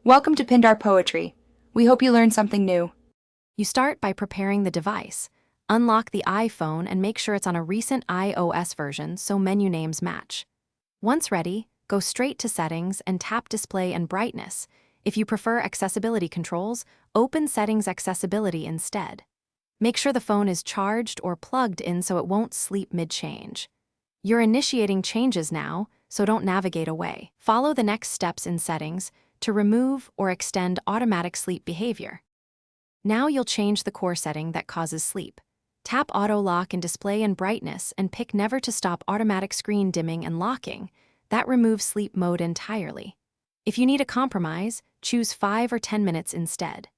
Welcome to Pindar Poetry. We hope you learned something new. You start by preparing the device. Unlock the iPhone and make sure it's on a recent iOS version so menu names match. Once ready, go straight to Settings and tap Display and Brightness. If you prefer accessibility controls, open Settings Accessibility instead. Make sure the phone is charged or plugged in so it won't sleep mid-change. You're initiating changes now, so don't navigate away. Follow the next steps in Settings to remove or extend automatic sleep behavior. Now you'll change the core setting that causes sleep. Tap Auto Lock in Display and Brightness and pick Never to Stop Automatic Screen Dimming and Locking. That removes sleep mode entirely. If you need a compromise, choose 5 or 10 minutes instead.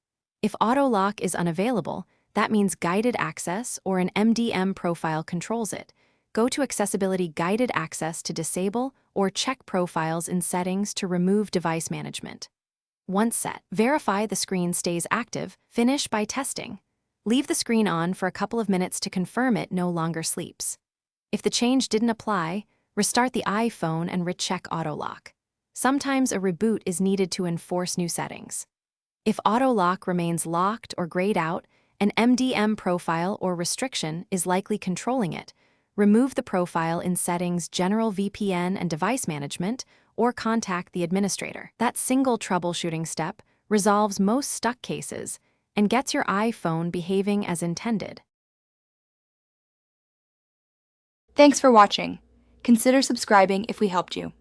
If Auto Lock is unavailable, that means guided access or an MDM profile controls it. Go to Accessibility Guided Access to disable or check profiles in Settings to remove device management. Once set, verify the screen stays active. Finish by testing. Leave the screen on for a couple of minutes to confirm it no longer sleeps. If the change didn't apply, restart the iPhone and recheck Auto Lock. Sometimes a reboot is needed to enforce new settings. If Auto Lock remains locked or grayed out, an MDM profile or restriction is likely controlling it. Remove the profile in Settings, General VPN and Device Management, or contact the administrator. That single troubleshooting step resolves most stuck cases and gets your iPhone behaving as intended. Thanks for watching. Consider subscribing if we helped you.